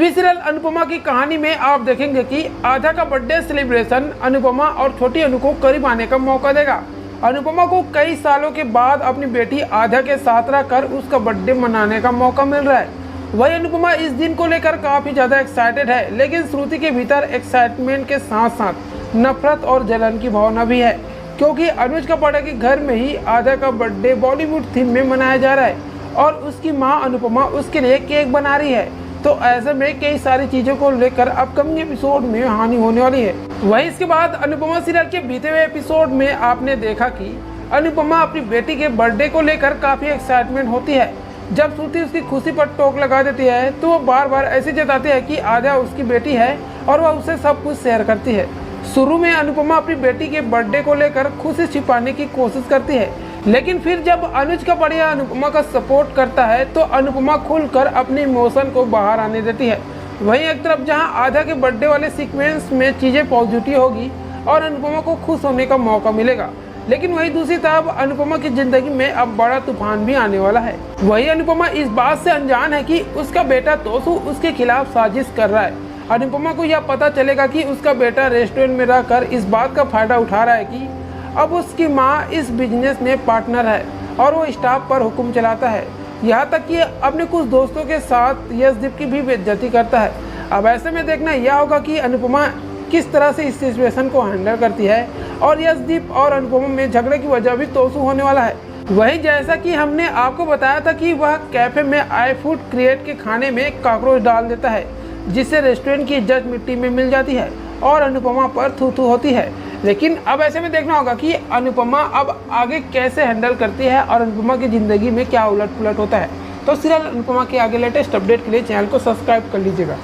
TV serial Anupama की कहानी में आप देखेंगे कि आधा का बर्थडे सेलिब्रेशन अनुपमा और छोटी अनु को करीब आने का मौका देगा। अनुपमा को कई सालों के बाद अपनी बेटी आधा के साथ रहकर उसका बर्थडे मनाने का मौका मिल रहा है। वही अनुपमा इस दिन को लेकर काफ़ी ज़्यादा एक्साइटेड है, लेकिन श्रुति के भीतर एक्साइटमेंट के साथ साथ नफरत और जलन की भावना भी है, क्योंकि अनुज कपाड़ा के घर में ही आधा का बर्थडे बॉलीवुड थीम में मनाया जा रहा है और उसकी मां अनुपमा उसके लिए केक बना रही है। तो ऐसे में कई सारी चीज़ों को लेकर अपकमिंग एपिसोड में हानि होने वाली है। वहीं इसके बाद अनुपमा सीरियल के बीते हुए एपिसोड में आपने देखा कि अनुपमा अपनी बेटी के बर्थडे को लेकर काफ़ी एक्साइटमेंट होती है। जब श्रुति उसकी खुशी पर टोक लगा देती है तो वो बार बार ऐसे जताती है कि आधा उसकी बेटी है और वह उससे सब कुछ शेयर करती है। शुरू में अनुपमा अपनी बेटी के बर्थडे को लेकर खुशी छिपाने की कोशिश करती है, लेकिन फिर जब अनुज कपाड़िया अनुपमा का सपोर्ट करता है तो अनुपमा खुलकर अपने इमोशन को बाहर आने देती है। वहीं एक तरफ जहां आधा के बर्थडे वाले सीक्वेंस में चीज़ें पॉजिटिव होगी और अनुपमा को खुश होने का मौका मिलेगा, लेकिन वही दूसरी तरफ अनुपमा की जिंदगी में अब बड़ा तूफान भी आने वाला है। वही अनुपमा इस बात से अनजान है कि उसका बेटा तोसू उसके खिलाफ साजिश कर रहा है। अनुपमा को यह पता चलेगा कि उसका बेटा रेस्टोरेंट में रहकर इस बात का फायदा उठा रहा है कि अब उसकी मां इस बिजनेस में पार्टनर है और वो स्टाफ पर हुक्म चलाता है, यहाँ तक कि अपने कुछ दोस्तों के साथ यशदीप की भी बेइज्जती करता है। अब ऐसे में देखना यह होगा कि अनुपमा किस तरह से इस सिचुएशन को हैंडल करती है और यशदीप और अनुपमा में झगड़े की वजह भी तोसू होने वाला है। वही जैसा कि हमने आपको बताया था कि वह कैफे में आई फूड क्रिएट के खाने में कॉकरोच डाल देता है, जिससे रेस्टोरेंट की इज्जत मिट्टी में मिल जाती है और अनुपमा पर थू-थू होती है। लेकिन अब ऐसे में देखना होगा कि अनुपमा अब आगे कैसे हैंडल करती है और अनुपमा की ज़िंदगी में क्या उलट पुलट होता है। तो सीरियल अनुपमा के आगे लेटेस्ट अपडेट के लिए चैनल को सब्सक्राइब कर लीजिएगा।